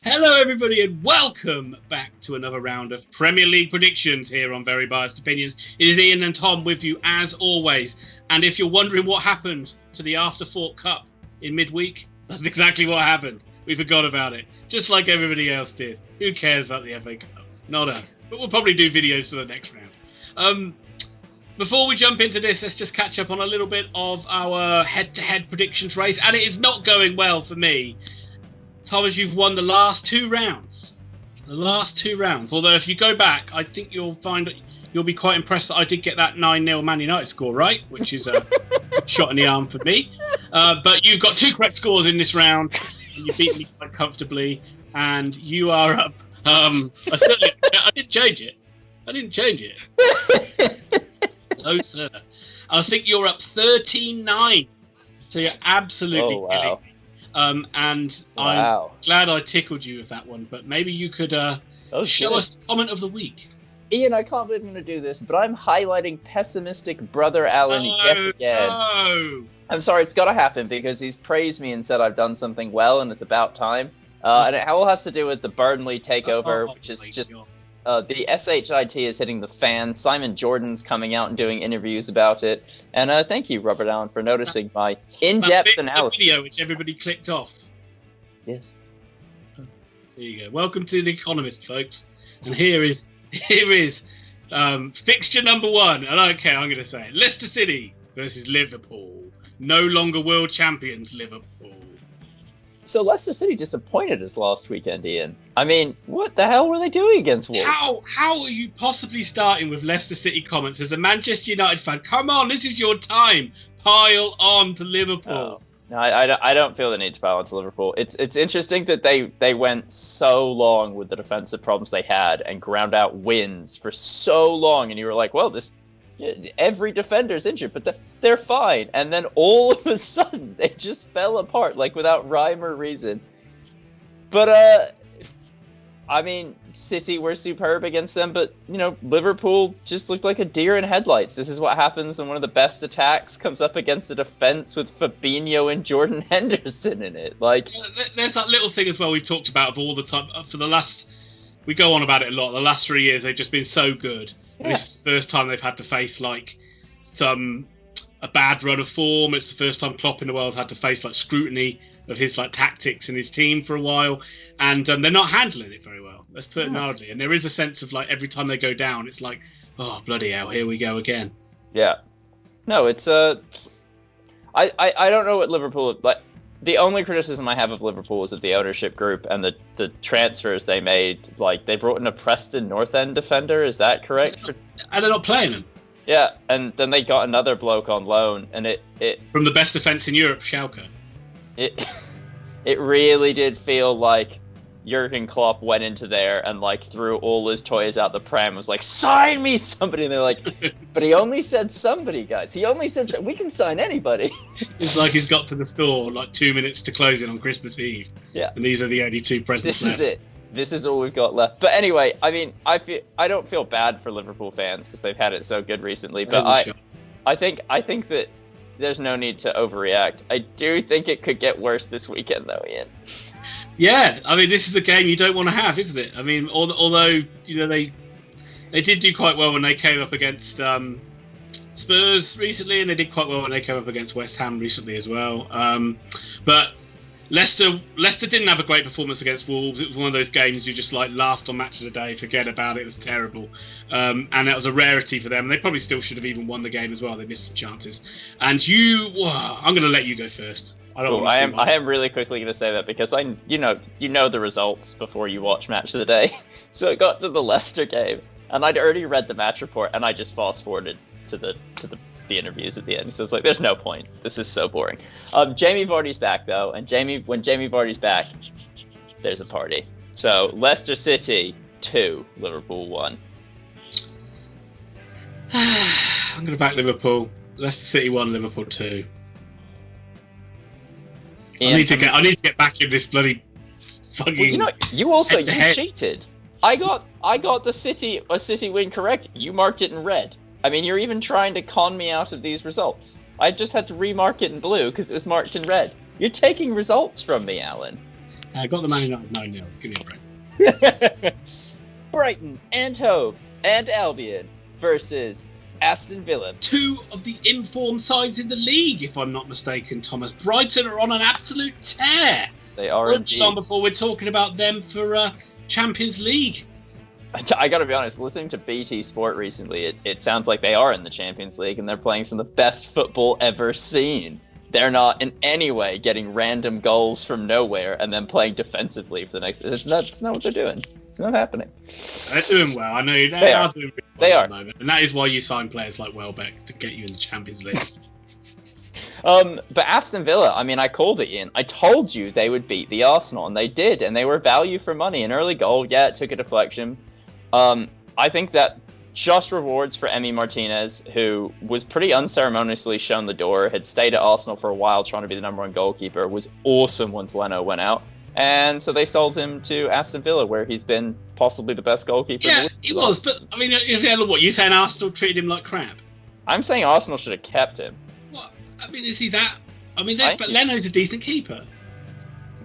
Hello, everybody, and welcome back to another round of Premier League predictions here on Very Biased Opinions. It is Ian and Tom with you, as always. And if you're wondering what happened to the After-Thought Cup in midweek, that's exactly what happened. We forgot about it, just like everybody else did. Who cares about the FA Cup? Not us. But we'll probably do videos for the next round. Before we jump into this, let's just catch up on a little bit of our head-to-head predictions race. And it is not going well for me. Thomas, you've won the last two rounds. Although if you go back, I think you'll be quite impressed that I did get that 9-0 Man United score right, which is a shot in the arm for me. But you've got two correct scores in this round. And you beat me quite comfortably. And you are up. I didn't change it. No, sir. I think you're up 13-9. So you're absolutely killing me. And wow. I'm glad I tickled you with that one, but maybe you could show us comment of the week. Ian, I can't believe I'm going to do this, but I'm highlighting pessimistic brother Alan yet again. No. I'm sorry, it's got to happen because he's praised me and said I've done something well and it's about time. And it all has to do with the Burnley takeover, which is just... the SHIT is hitting the fan. Simon Jordan's coming out and doing interviews about it. And thank you, Robert Allen, for noticing my in-depth analysis. Video which everybody clicked off. Yes. There you go. Welcome to The Economist, folks. And here is fixture number one. And okay, I'm going to say it. Leicester City versus Liverpool. No longer world champions, Liverpool. So Leicester City disappointed us last weekend, Ian. I mean, what the hell were they doing against Wolves? How are you possibly starting with Leicester City comments as a Manchester United fan? Come on, this is your time. Pile on to Liverpool. Oh. No, I don't feel the need to pile on to Liverpool. It's interesting that they went so long with the defensive problems they had and ground out wins for so long, and you were like, well, every defender's injured, but they're fine. And then all of a sudden, they just fell apart, like without rhyme or reason. But, I mean, City were superb against them, but, Liverpool just looked like a deer in headlights. This is what happens when one of the best attacks comes up against a defense with Fabinho and Jordan Henderson in it. Like, there's that little thing as well we've talked about all the time. We go on about it a lot. The last 3 years, they've just been so good. Yeah. This is the first time they've had to face a bad run of form. It's the first time Klopp in the world's had to face scrutiny of his tactics and his team for a while, and they're not handling it very well. Let's put it mildly. And there is a sense of every time they go down, it's like, oh bloody hell, here we go again. Yeah, no, it's I don't know what Liverpool like. The only criticism I have of Liverpool is of the ownership group and the transfers they made. Like, they brought in a Preston North End defender, is that correct? And they're not playing him. Yeah, and then they got another bloke on loan, and it from the best defence in Europe, Schalke. It really did feel like Jurgen Klopp went into there and threw all his toys out the pram, was like, sign me somebody, and they're like, but he only said somebody, guys. He only said we can sign anybody. It's like he's got to the store 2 minutes to closing on Christmas Eve. Yeah, and these are the only two presents left. This is it. This is all we've got left. But anyway, I mean, I don't feel bad for Liverpool fans because they've had it so good recently. But I think that there's no need to overreact. I do think it could get worse this weekend, though, Ian. Yeah, I mean, this is a game you don't want to have, isn't it? I mean, although they did do quite well when they came up against Spurs recently, and they did quite well when they came up against West Ham recently as well. But Leicester didn't have a great performance against Wolves. It was one of those games you just last on Match of the Day, forget about it. It was terrible, and that was a rarity for them. They probably still should have even won the game as well. They missed some chances. And I'm going to let you go first. I am really quickly going to say that because you know the results before you watch Match of the Day. So it got to the Leicester game, and I'd already read the match report, and I just fast forwarded to the interviews at the end. So it's like, there's no point. This is so boring. Jamie Vardy's back though, and when Jamie Vardy's back, there's a party. So Leicester City 2, Liverpool 1. I'm going to back Liverpool. Leicester City 1, Liverpool 2. I need to get back in this bloody fucking. Well, you cheated. I got the City win correct. You marked it in red. I mean, you're even trying to con me out of these results. I just had to remark it in blue because it was marked in red. You're taking results from me, Alan. Got the Man United 9-0. Give me a break. Brighton and Hove and Albion versus Aston Villa. Two of the informed sides in the league, if I'm not mistaken, Thomas. Brighton are on an absolute tear. They are indeed. On before we're talking about them for Champions League. I gotta be honest, listening to BT Sport recently, it sounds like they are in the Champions League and they're playing some of the best football ever seen. They're not in any way getting random goals from nowhere and then playing defensively for the next. It's not what they're doing. It's not happening. They're doing well. I know they are doing really well they at are. the moment, and that is why you sign players like Welbeck to get you in the Champions League. But Aston Villa, I mean, I called it, Ian. I told you they would beat the Arsenal, and they did, and they were value for money. An early goal, yeah, it took a deflection. I think that just rewards for Emi Martinez, who was pretty unceremoniously shown the door, had stayed at Arsenal for a while trying to be the number one goalkeeper, was awesome once Leno went out. And so they sold him to Aston Villa, where he's been possibly the best goalkeeper. Yeah, he was. But, I mean, what, you saying Arsenal treated him like crap? I'm saying Arsenal should have kept him. What? I mean, is he that? I mean, but Leno's a decent keeper.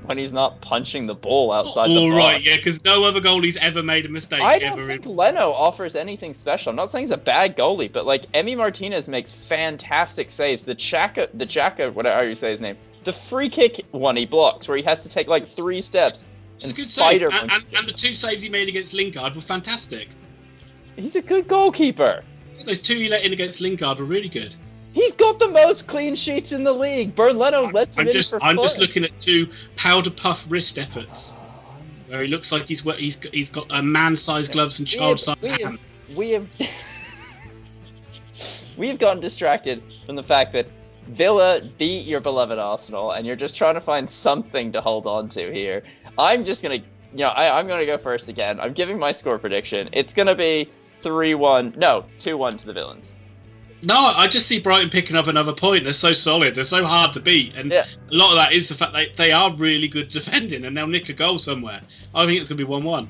When he's not punching the ball outside the box. All right, yeah, because no other goalie's ever made a mistake. I don't think Leno offers anything special. I'm not saying he's a bad goalie, but like Emi Martinez makes fantastic saves. The Chaka, whatever you say his name, the free kick one he blocks where he has to take like 3 steps and spider. And the 2 saves he made against Lingard were fantastic. He's a good goalkeeper. Those 2 he let in against Lingard were really good. He's got the most clean sheets in the league. Leno lets him in for fun. I'm just looking at 2 powder puff wrist efforts, where he looks like he's got a man-sized gloves and child-sized hands. We have gotten distracted from the fact that Villa beat your beloved Arsenal, and you're just trying to find something to hold on to here. I'm just gonna, I'm gonna go first again. I'm giving my score prediction. It's gonna be 2-1 to the Villains. No, I just see Brighton picking up another point. They're so solid. They're so hard to beat. And a lot of that is the fact that they are really good defending and they'll nick a goal somewhere. I think it's going to be 1-1.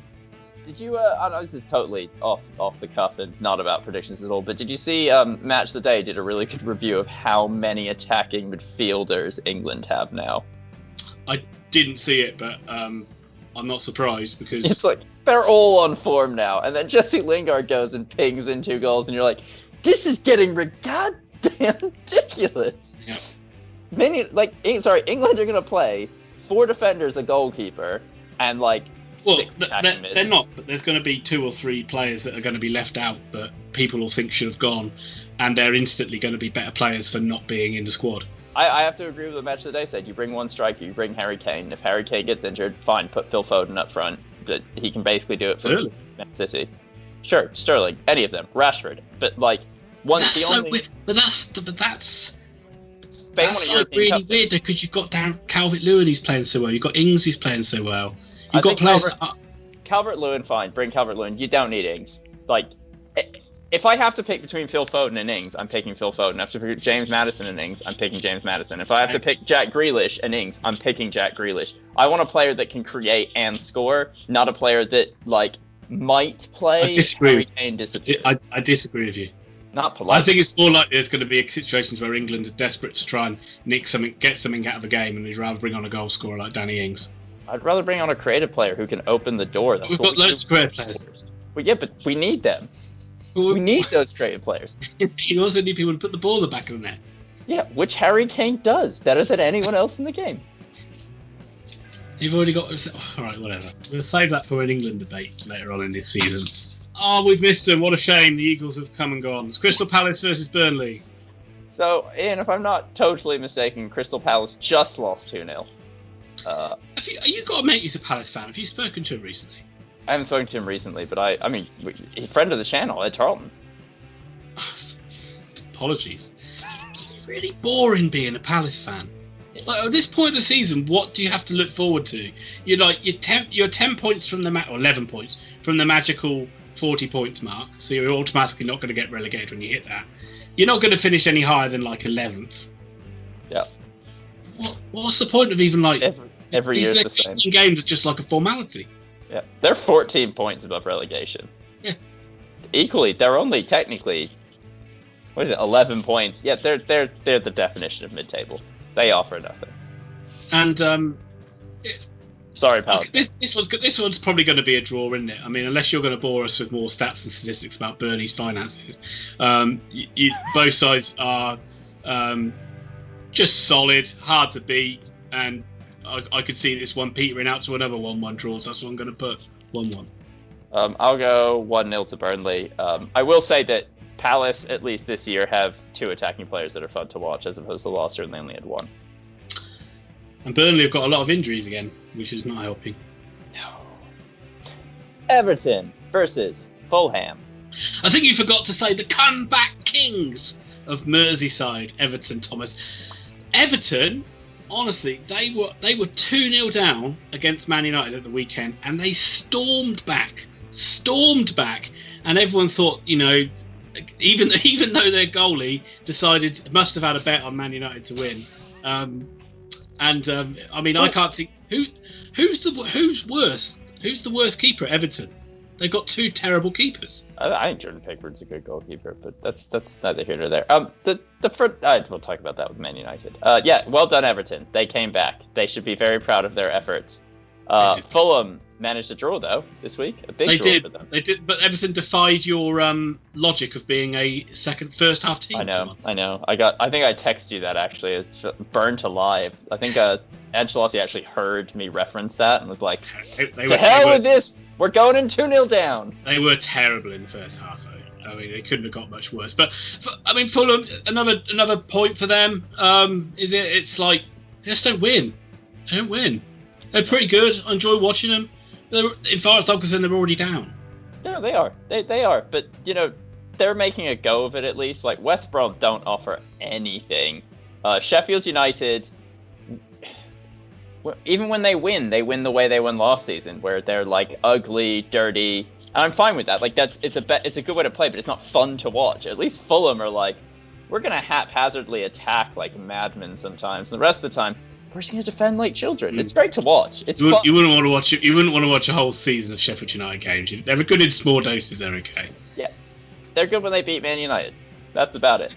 Did you, I know this is totally off the cuff and not about predictions at all, but did you see Match the Day did a really good review of how many attacking midfielders England have now? I didn't see it, but I'm not surprised because... It's like, they're all on form now. And then Jesse Lingard goes and pings in 2 goals and you're like... This is getting goddamn ridiculous. Yeah. England are going to play 4 defenders, a goalkeeper, and 6 attacking mids. They're not, but there's going to be 2 or 3 players that are going to be left out that people will think should have gone, and they're instantly going to be better players for not being in the squad. I have to agree with the Match of the Day said. You bring 1 striker, you bring Harry Kane. If Harry Kane gets injured, fine, put Phil Foden up front, but he can basically do it for Man City. Sure, Sterling, any of them, Rashford, but that's really weird because you've got down Calvert-Lewin, he's playing so well. You've got Ings, he's playing so well. You've got players. Calvert-Lewin, fine. Bring Calvert-Lewin. You don't need Ings. If I have to pick between Phil Foden and Ings, I'm picking Phil Foden. If I have to pick James Maddison and Ings, I'm picking James Maddison. If I have to pick Jack Grealish and Ings, I'm picking Jack Grealish. I want a player that can create and score, not a player that might play. I disagree. I disagree with you. Not polite. I think it's more like there's going to be situations where England are desperate to try and get something out of the game, and they'd rather bring on a goal scorer like Danny Ings. I'd rather bring on a creative player who can open the door. We've got loads of creative players. Well, yeah, but we need them. We need those creative players. You also need people to put the ball in the back of the net. Yeah, which Harry Kane does better than anyone else in the game. You've already got... All right, whatever. We'll save that for an England debate later on in this season. Oh, we've missed them. What a shame. The Eagles have come and gone. It's Crystal Palace versus Burnley. So, Ian, if I'm not totally mistaken, Crystal Palace just lost 2-0. Have you got a mate who's a Palace fan? Have you spoken to him recently? I haven't spoken to him recently, but I mean, a friend of the channel, Ed Tarleton. Apologies. It's really boring being a Palace fan. At this point of the season, what do you have to look forward to? You're 10 points from the or 11 points from the magical 40 points mark, so you're automatically not going to get relegated when you hit that. You're not going to finish any higher than 11th. Yeah. What's the point of even every year is the same? These games are just like a formality. Yeah, they're 14 points above relegation. Yeah. Equally, they're only technically 11 points. Yeah, they're the definition of mid-table. They offer nothing. And Sorry, Palace. This one's probably going to be a draw, isn't it? I mean, unless you're going to bore us with more stats and statistics about Burnley's finances. Both sides are just solid, hard to beat, and I could see this one petering out to another 1-1 draw. So that's what I'm going to put 1-1. I'll go 1-0 to Burnley. I will say that Palace, at least this year, have 2 attacking players that are fun to watch, as opposed to last year, and they only had 1. And Burnley have got a lot of injuries again, which is not helping. No. Everton versus Fulham. I think you forgot to say the comeback kings of Merseyside, Everton, Thomas. Everton, honestly, they were 2-0 down against Man United at the weekend, and they stormed back, and everyone thought, you know, even though their goalie must have had a bet on Man United to win. I mean, I can't think who's the worst keeper at Everton. They've got 2 terrible keepers. I think Jordan Pickford's a good goalkeeper, but that's neither here nor there. We'll talk about that with Man United. Yeah, well done, Everton. They came back. They should be very proud of their efforts. Fulham managed to draw though this week. A big draw for them. They did, but Everton defied your logic of being a first half team. I know. I think I texted you that actually. It's burnt alive. I think Ancelotti actually heard me reference that and was like, "To hell with this. We're going in 2-0 down." They were terrible in the first half. I mean, they couldn't have got much worse. But I mean, Fulham, another point for them. It's like they just don't win. They don't win. They're pretty good. I enjoy watching them. As far as I'm concerned, they're already down. No, they are. They are. But, you know, they're making a go of it at least. Like, West Brom don't offer anything. Sheffield United, even when they win the way they won last season, where they're, like, ugly, dirty. And I'm fine with that. Like, it's a good way to play, but it's not fun to watch. At least Fulham are like, we're going to haphazardly attack like madmen sometimes. And the rest of the time, we're just going to defend like children. It's great to watch. It's fun. You wouldn't want to watch it. You wouldn't want to watch a whole season of Sheffield United games. They're good in small doses. They're okay. Yeah, they're good when they beat Man United. That's about it.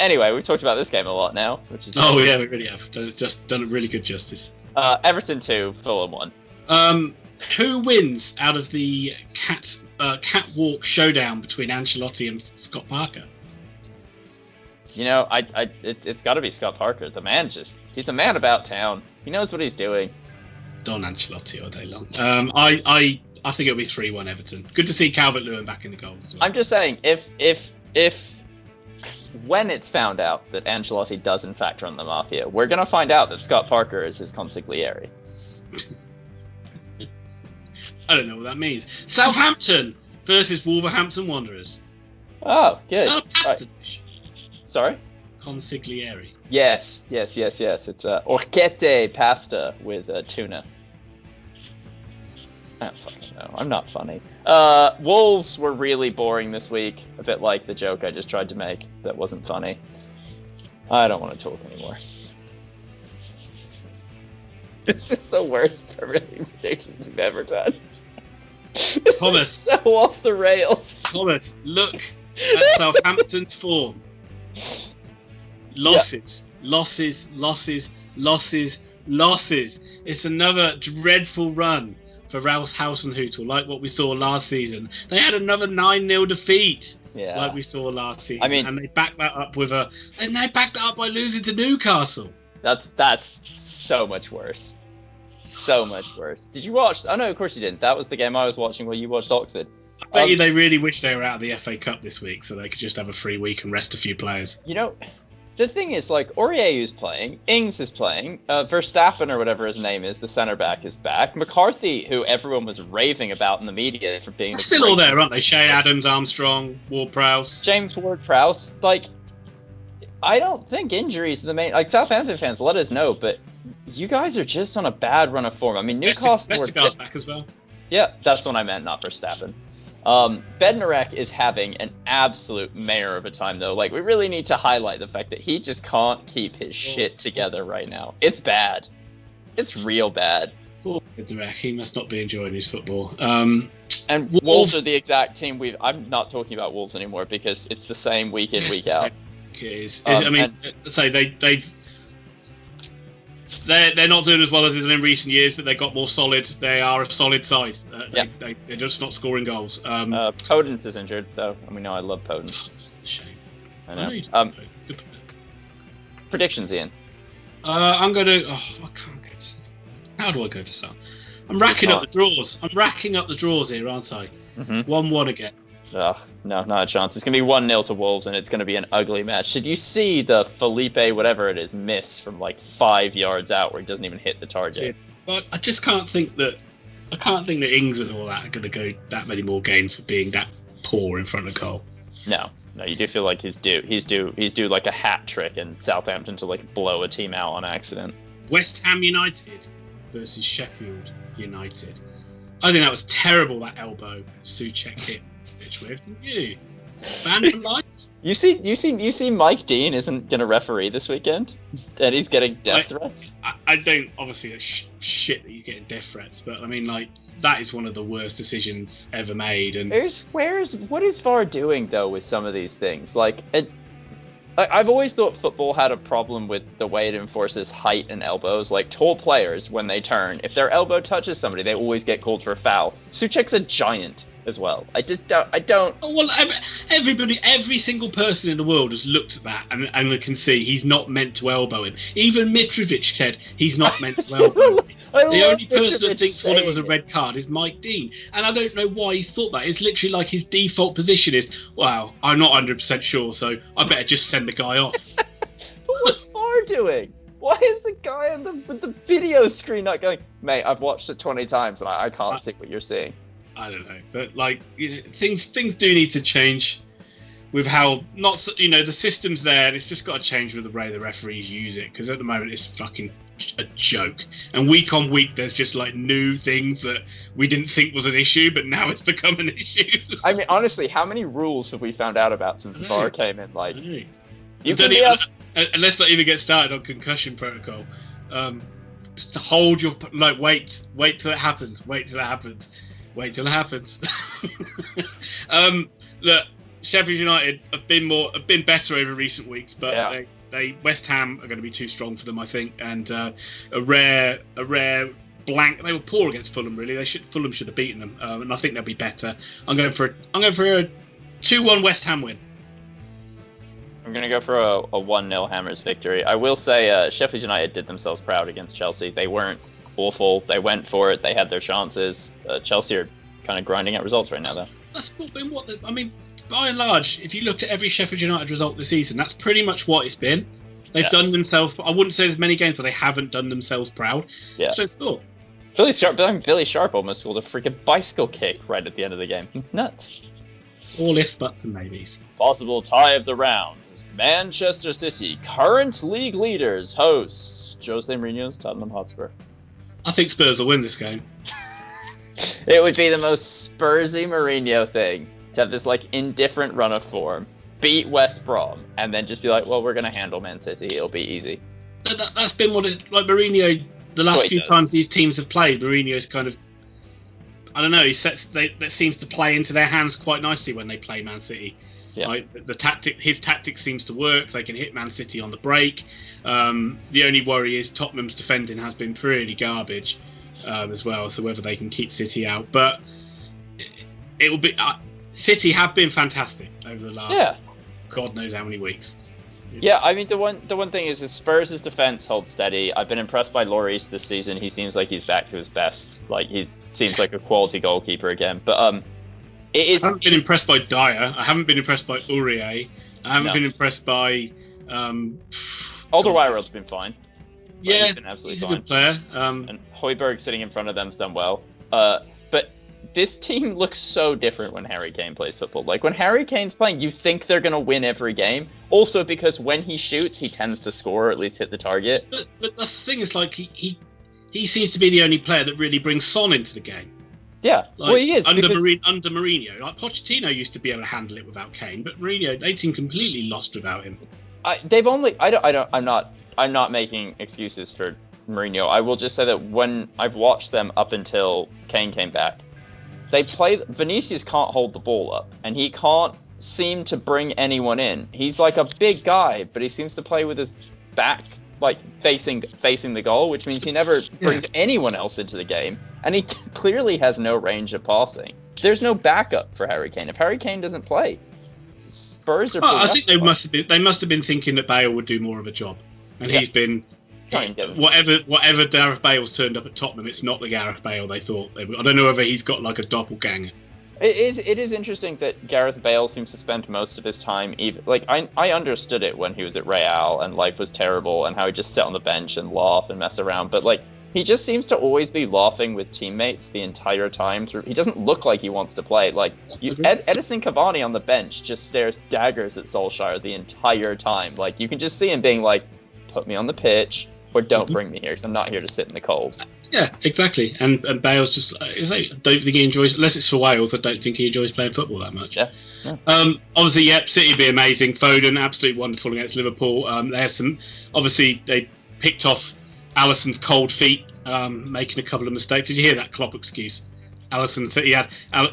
Anyway, we've talked about this game a lot now, which is we really have. Just done a really good justice. Everton 2, Fulham 1. Who wins out of the catwalk showdown between Ancelotti and Scott Parker? You know, it's got to be Scott Parker. The man he's a man about town. He knows what he's doing. Don Ancelotti all day long. I think it'll be 3-1 Everton. Good to see Calvert-Lewin back in the goals as well. I'm just saying, if when it's found out that Ancelotti does in fact run the Mafia, we're going to find out that Scott Parker is his consigliere. I don't know what that means. Southampton versus Wolverhampton Wanderers. Oh, good. Pasta dish. Sorry? Consigliere. Yes. It's orchette pasta with tuna. I don't fucking know. I'm not funny. Wolves were really boring this week. A bit like the joke I just tried to make that wasn't funny. I don't want to talk anymore. This is the worst Premier League predictions we've ever done. This Thomas, is so off the rails. Thomas, look at Southampton's form. Losses. It's another dreadful run for Rouse Hasenhüttl, like what we saw last season. They had another 9-0 defeat, like we saw last season. I mean, and they backed that up by losing to Newcastle. That's so much worse. So much worse. Did you watch? Oh no, of course you didn't. That was the game I was watching while you watched Oxford. I bet you they really wish they were out of the FA Cup this week so they could just have a free week and rest a few players. You know, the thing is, like, Aurier's playing, Ings is playing, Verstappen or whatever his name is, the centre back is back. McCarthy, who everyone was raving about in the media for being still all there, aren't they? Shea Adams, Armstrong, Ward-Prowse, James Ward-Prowse. Like, I don't think injuries are the main. Like, Southampton fans, let us know, but you guys are just on a bad run of form. I mean, Newcastle were back as well. Yeah, that's what I meant, not Verstappen. Bednarek is having an absolute mare of a time, though. Like, we really need to highlight the fact that he just can't keep his shit together right now. It's bad. It's real bad. Poor Bednarek, he must not be enjoying his football. And Wolves are the exact team I'm not talking about Wolves anymore because it's the same week in, week out. It is. I mean, say they've they're not doing as well as in recent years, but they got more solid. They are a solid side. They're just not scoring goals. Podence is injured, though, and we know I love Podence. Shame. I know. Predictions, Ian. I'm going to... I can't go for... How do I go for some? I'm racking up the draws. I'm racking up the draws here, aren't I? 1-1 again. No, not a chance. It's going to be 1-0 to Wolves, and it's going to be an ugly match. Did you see the Felipe, whatever it is, miss from like 5 yards out where he doesn't even hit the target? But I just can't think that... I can't think that Ings and all that are going to go that many more games for being that poor in front of goal. No, you do feel like he's due like a hat trick in Southampton to like blow a team out on accident. West Ham United versus Sheffield United. I think that was terrible, that elbow Soucek hit Mitch with, didn't you? Banned for life. You see Mike Dean isn't going to referee this weekend, and he's getting death threats. I don't, obviously, that's shit that he's getting death threats, but I mean, like, that is one of the worst decisions ever made. And what is VAR doing though with some of these things? Like, I've always thought football had a problem with the way it enforces height and elbows. Like, tall players, when they turn, if their elbow touches somebody, they always get called for a foul. Soucek's a giant as well. I don't. Oh, well, every single person in the world has looked at that and can see he's not meant to elbow him. Even Mitrovic said he's not meant to elbow him. The only person that thinks it was a red card is Mike Dean. And I don't know why he thought that. It's literally like his default position is, wow, I'm not 100% sure, so I better just send the guy off. But what's VAR doing? Why is the guy with the video screen not going, mate, I've watched it 20 times and I can't see what you're seeing? I don't know, but like things do need to change with how the system's there, and it's just got to change with the way the referees use it, because at the moment it's fucking a joke. And week on week, there's just like new things that we didn't think was an issue, but now it's become an issue. I mean, honestly, how many rules have we found out about since VAR came in? Like, let's not even get started on concussion protocol. Just to hold your wait till it happens. Wait till it happens. Look, Sheffield United have been better over recent weeks, but they West Ham are going to be too strong for them, I think, and a rare blank. They were poor against Fulham, really. Fulham should have beaten them, and I think they'll be better. I'm going for a 2-1 West Ham win. I'm going to go for a 1-0 Hammers victory. I will say Sheffield United did themselves proud against Chelsea. They weren't awful. They went for it. They had their chances. Chelsea are kind of grinding out results right now, though. That's been by and large, if you looked at every Sheffield United result this season, that's pretty much what it's been. They've done themselves. I wouldn't say there's many games where they haven't done themselves proud. Yeah. So it's cool. Billy Sharp almost scored a freaking bicycle kick right at the end of the game. Nuts. All ifs, buts, and maybes. Possible tie of the round. Manchester City, current league leaders, hosts Jose Mourinho's Tottenham Hotspur. I think Spurs will win this game. It would be the most Spursy Mourinho thing to have this like indifferent run of form, beat West Brom, and then just be like, well, we're going to handle Man City. It'll be easy. That's been what it, like Mourinho, the last few times these teams have played, Mourinho's kind of, I don't know, that seems to play into their hands quite nicely when they play Man City. Yeah. Like his tactic seems to work. They can hit Man City on the break. The only worry is Tottenham's defending has been pretty garbage as well. So whether they can keep City out, but it will be. City have been fantastic over the last God knows how many weeks. Yeah, I mean the one thing is Spurs' defense holds steady. I've been impressed by Lloris this season. He seems like he's back to his best. Like seems like a quality goalkeeper again. But I haven't been impressed by Diaz. I haven't been impressed by Aurier. I haven't been impressed by Alderweireld's been fine. Yeah, he's been absolutely he's a fine. Good player. And Højbjerg sitting in front of them's done well. But this team looks so different when Harry Kane plays football. Like when Harry Kane's playing, you think they're going to win every game. Also because when he shoots, he tends to score or at least hit the target. But that's the thing. Is like he seems to be the only player that really brings Son into the game. Yeah, well, he is under Mourinho. Like Pochettino used to be able to handle it without Kane, but Mourinho, they seem completely lost without him. I'm not making excuses for Mourinho. I will just say that when I've watched them up until Kane came back, Vinicius can't hold the ball up, and he can't seem to bring anyone in. He's like a big guy, but he seems to play with his back like facing the goal, which means he never brings anyone else into the game, and he clearly has no range of passing. There's no backup for Harry Kane. If Harry Kane doesn't play, Spurs are. I think they must have been thinking that Bale would do more of a job, and he's been. Whatever Gareth Bale's turned up at Tottenham, it's not the Gareth Bale they thought. I don't know whether he's got like a doppelganger. It is interesting that Gareth Bale seems to spend most of his time I understood it when he was at Real and life was terrible and how he just sat on the bench and laugh and mess around, but like he just seems to always be laughing with teammates the entire time through. He doesn't look like he wants to play. Like Edison Cavani on the bench just stares daggers at Solskjaer the entire time. Like you can just see him being like, put me on the pitch. Or don't bring me here because I'm not here to sit in the cold. Yeah, exactly. And Bale's just, I don't think he enjoys, unless it's for Wales, I don't think he enjoys playing football that much. Yeah. Obviously, City would be amazing. Foden, absolutely wonderful against Liverpool. They had they picked off Alisson's cold feet, making a couple of mistakes. Did you hear that Klopp excuse? Alisson said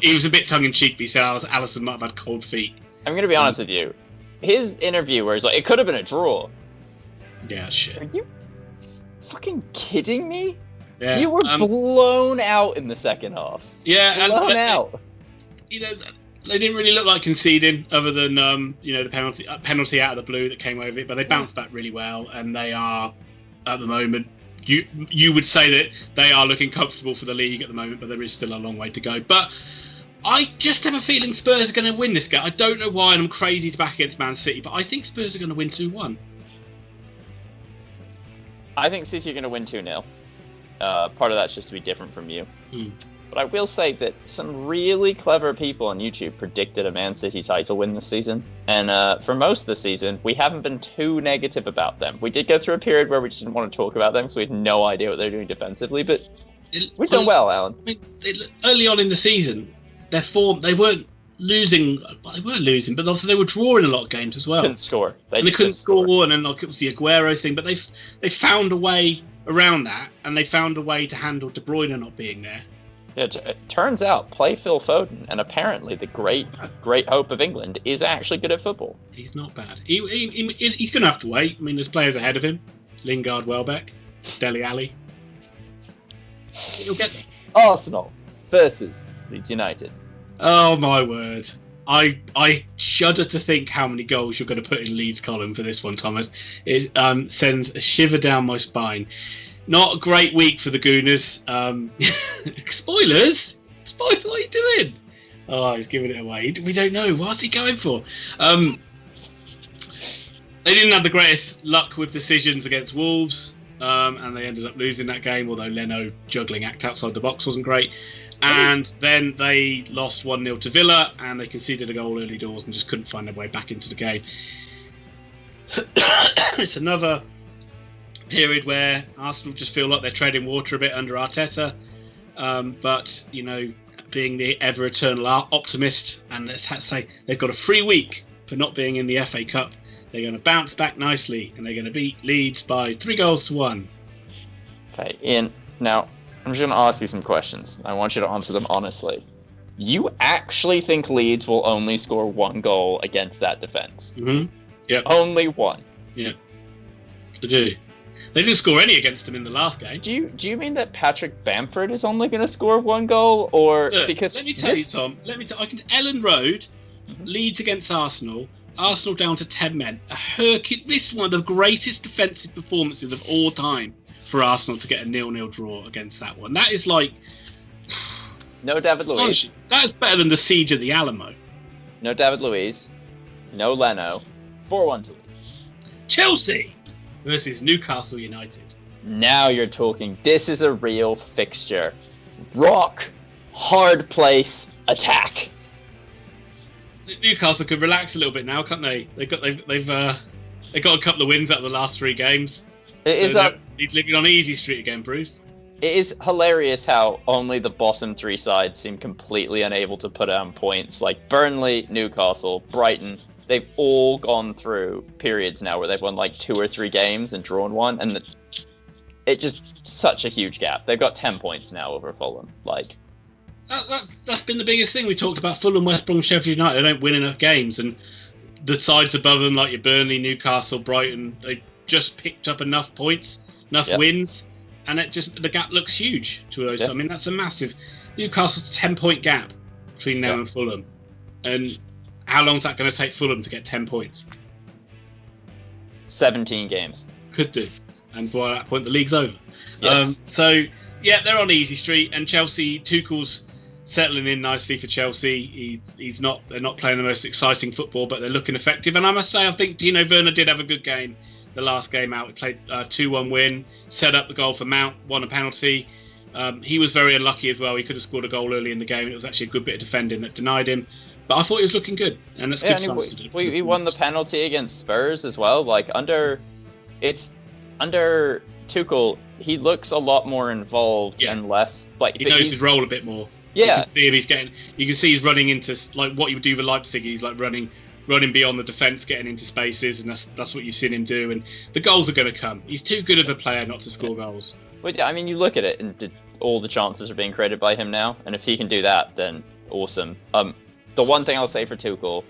he was a bit tongue-in-cheek, but he said Alisson might have had cold feet. I'm going to be honest with you. His interview where he's like, it could have been a draw. Yeah, shit. Are you fucking kidding me? Yeah, you were blown out in the second half. Yeah, blown out. They didn't really look like conceding, other than the penalty out of the blue that came over it. But they bounced back really well, and they are at the moment. You would say that they are looking comfortable for the league at the moment, but there is still a long way to go. But I just have a feeling Spurs are going to win this game. I don't know why, and I'm crazy to back against Man City, but I think Spurs are going to win 2-1. I think City are going to win 2-0. Part of that's just to be different from you. But I will say that some really clever people on YouTube predicted a Man City title win this season. And for most of the season, we haven't been too negative about them. We did go through a period where we just didn't want to talk about them because we had no idea what they're doing defensively. But we've done well, Alan. I mean, early on in the season, their form, they weren't losing. Well, they weren't losing, but also they were drawing a lot of games as well. Couldn't score. They couldn't score, and then it was the Aguero thing. But they found a way around that, and they found a way to handle De Bruyne not being there. Yeah, it turns out play Phil Foden, and apparently the great hope of England is actually good at football. He's not bad. He's going to have to wait. I mean, there's players ahead of him. Lingard, Welbeck, Dele Alli. He'll get there. Arsenal versus Leeds United. Oh my word. I shudder to think how many goals you're going to put in Leeds' column for this one, Thomas. It sends a shiver down my spine. Not a great week for the Gooners. Spoilers? What are you doing? Oh, he's giving it away. We don't know. What's he going for? They didn't have the greatest luck with decisions against Wolves, and they ended up losing that game, although Leno juggling act outside the box wasn't great. And then they lost 1-0 to Villa, and they conceded a goal early doors and just couldn't find their way back into the game. It's another period where Arsenal just feel like they're treading water a bit under Arteta. But, being the ever-eternal optimist, and let's say they've got a free week for not being in the FA Cup. They're going to bounce back nicely, and they're going to beat Leeds by 3-1. Okay, Ian, now I'm just going to ask you some questions. I want you to answer them honestly. You actually think Leeds will only score one goal against that defence? Mm-hmm. Yeah. Only one? Yeah. I do. They didn't score any against them in the last game. Do you mean that Patrick Bamford is only going to score one goal, or because? Let me tell you, Tom. I can. Ellen Road, Leeds against Arsenal. Arsenal down to 10 men. This is one of the greatest defensive performances of all time for Arsenal to get a 0-0 draw against that one. That is like. No David Luiz. Honestly, that is better than the siege of the Alamo. No David Luiz. No Leno. 4-1 to Leeds. Chelsea versus Newcastle United. Now you're talking. This is a real fixture. Rock, hard place, attack. Newcastle could relax a little bit now, can't they? They've got a couple of wins out of the last 3 games. He's living on easy street again, Bruce. It is hilarious how only the bottom 3 sides seem completely unable to put on points. Like Burnley, Newcastle, Brighton. They've all gone through periods now where they've won like 2 or 3 games and drawn 1, and it just such a huge gap. They've got 10 points now over Fulham. Like that's been the biggest thing we talked about. Fulham, West Brom, Sheffield United. They don't win enough games, and the sides above them, like your Burnley, Newcastle, Brighton, they just picked up enough points, enough wins, and the gap looks huge to those. I mean, that's a massive Newcastle's 10-point gap between them and Fulham. And how long is that going to take Fulham to get 10 points? 17 games. Could do. And by that point, the league's over. Yes. They're on easy street, and Chelsea, Tuchel's settling in nicely for Chelsea. They're not playing the most exciting football, but they're looking effective. And I must say, I think Tino Werner did have a good game. The last game out, he played a 2-1 win, set up the goal for Mount, won a penalty. He was very unlucky as well. He could have scored a goal early in the game. It was actually a good bit of defending that denied him. But I thought he was looking good, and that's good signs to do. He won the penalty against Spurs as well. Under Tuchel, he looks a lot more involved and less. He knows his role a bit more. Yeah, you can see him. You can see he's running into like what he would do for Leipzig. He's like running beyond the defence, getting into spaces, and that's what you've seen him do. And the goals are going to come. He's too good of a player not to score goals. But yeah, I mean, you look at it, and all the chances are being created by him now. And if he can do that, then awesome. The one thing I'll say for Tuchel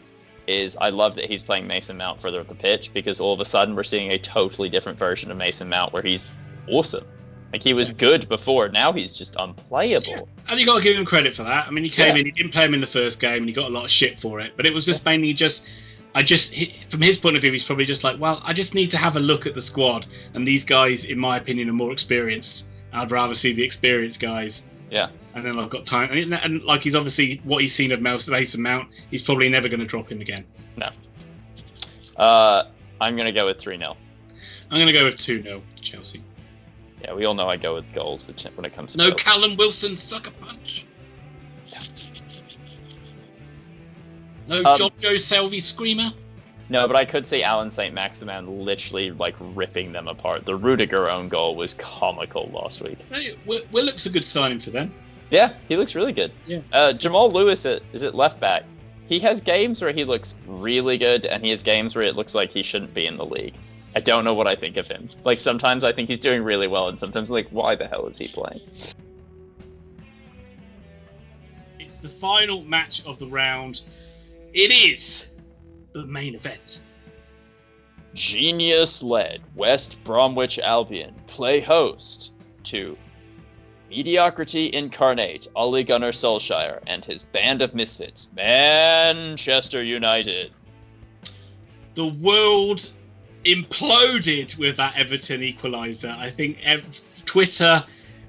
is I love that he's playing Mason Mount further up the pitch, because all of a sudden we're seeing a totally different version of Mason Mount where he's awesome. Like, he was good before, now he's just unplayable. Yeah. And you got to give him credit for that. I mean, he came in, he didn't play him in the first game, and he got a lot of shit for it. But it was just mainly from his point of view, he's probably just like, well, I just need to have a look at the squad, and these guys, in my opinion, are more experienced. I'd rather see the experienced guys. Yeah. And then I've got time. And like, he's obviously, what he's seen of Mason Mount, he's probably never going to drop him again. No. I'm going to go with 3-0. I'm going to go with 2-0 Chelsea. Yeah, we all know I go with goals when it comes to No Chelsea. Callum Wilson sucker punch. No John Joe Selvey screamer. No, but I could see Alan St. Maximin literally like ripping them apart. The Rudiger own goal was comical last week. Hey, Willock's a good signing for them. Yeah, he looks really good. Yeah. Jamal Lewis is at left back. He has games where he looks really good, and he has games where it looks like he shouldn't be in the league. I don't know what I think of him. Like, sometimes I think he's doing really well, and sometimes, like, why the hell is he playing? It's the final match of the round. It is the main event. Genius-led West Bromwich Albion play host to mediocrity incarnate Ole Gunnar Solskjaer and his band of misfits, Manchester United. The world imploded with that Everton equaliser. I think Twitter,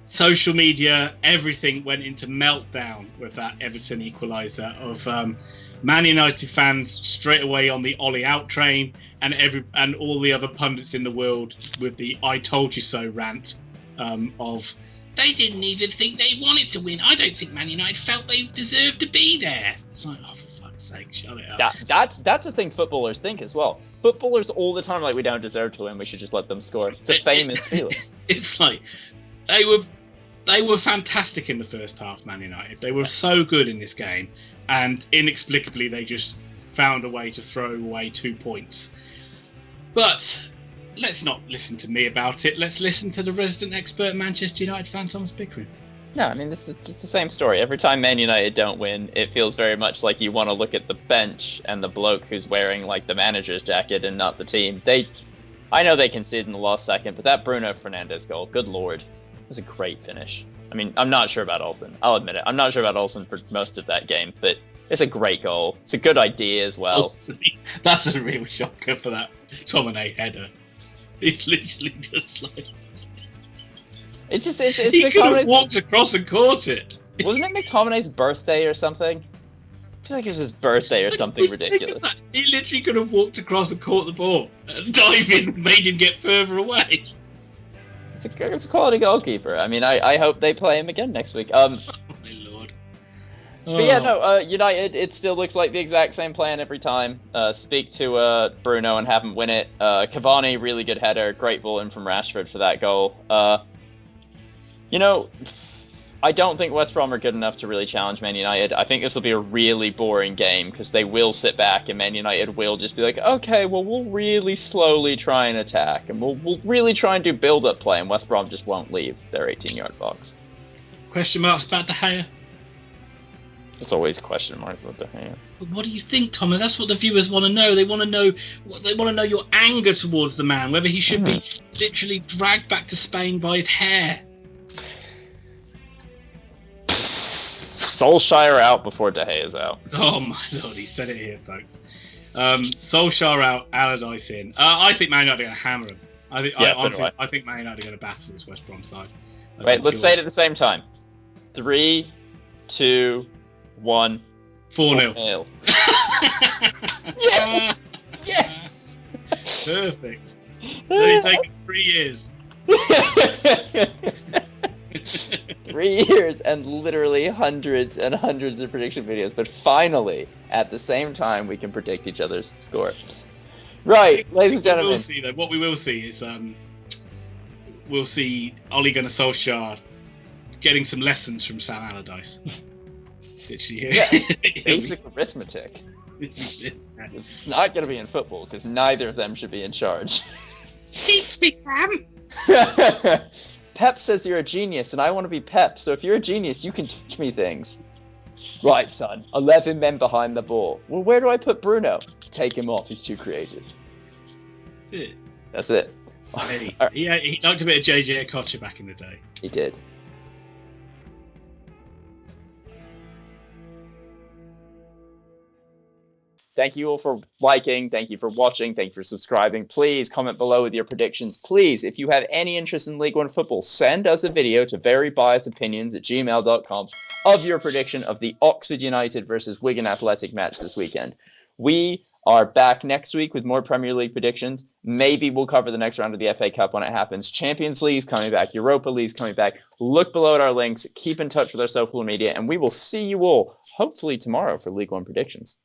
social media, everything went into meltdown with that Everton equaliser of Man United fans straight away on the Ollie out train, and all the other pundits in the world with the "I told you so" rant of they didn't even think they wanted to win. I don't think Man United felt they deserved to be there. It's like, oh, for fuck's sake, shut it up. That's a thing footballers think as well. Footballers all the time like, we don't deserve to win, we should just let them score. It's a famous feeling. It's like they were fantastic in the first half, Man United. They were so good in this game, and inexplicably they just found a way to throw away 2 points. But let's not listen to me about it. Let's listen to the resident expert Manchester United fan, Thomas Pickering. No, I mean, it's the same story. Every time Man United don't win, it feels very much like you want to look at the bench and the bloke who's wearing, like, the manager's jacket and not the team. I know they conceded in the last second, but that Bruno Fernandes goal, good lord, was a great finish. I mean, I'm not sure about Olsen. I'll admit it. I'm not sure about Olsen for most of that game, but it's a great goal. It's a good idea as well. That's a real shocker for that McTominay header. It's literally just like... It's he could have walked across and caught it. Wasn't it McTominay's birthday or something? I feel like it was his birthday or something ridiculous. He literally could have walked across and caught the ball. And diving made him get further away. It's a quality goalkeeper. I mean, I hope they play him again next week. Oh my lord. But yeah, no, United, it still looks like the exact same plan every time. Speak to Bruno and have him win it. Cavani, really good header. Great ball in from Rashford for that goal. You know, I don't think West Brom are good enough to really challenge Man United. I think this will be a really boring game because they will sit back and Man United will just be like, okay, well, we'll really slowly try and attack and we'll really try and do build-up play, and West Brom just won't leave their 18-yard box. Question marks about De Gea? It's always question marks with De Gea. But what do you think, Thomas? That's what the viewers want to know. They want to know your anger towards the man, whether he should be literally dragged back to Spain by his hair. Solskjaer out before De Gea's out. Oh my lord, he said it here, folks. Solskjaer out, Allardyce in. I think Man United are going to hammer him. I think Man United are going to battle this West Brom side. Wait, let's say it at the same time. 3, 2, 1. 4-0. Yes! Yes! Perfect. So it's taken 3 years. 3 years and literally hundreds and hundreds of prediction videos, but finally, at the same time, we can predict each other's score. Right, ladies and gentlemen. What we will see is we'll see Ole Gunnar Solskjaer getting some lessons from Sam Allardyce. Basic arithmetic. It's not going to be in football because neither of them should be in charge. Teach me, Sam. Pep says you're a genius, and I want to be Pep. So if you're a genius, you can teach me things. Right, son. 11 men behind the ball. Well, where do I put Bruno? Take him off. He's too creative. That's it. That's it. He liked a bit of JJ Okocha back in the day. He did. Thank you all for liking. Thank you for watching. Thank you for subscribing. Please comment below with your predictions. Please, if you have any interest in League One football, send us a video to verybiasedopinions@gmail.com of your prediction of the Oxford United versus Wigan Athletic match this weekend. We are back next week with more Premier League predictions. Maybe we'll cover the next round of the FA Cup when it happens. Champions League's coming back. Europa League's coming back. Look below at our links. Keep in touch with our social media, and we will see you all hopefully tomorrow for League One predictions.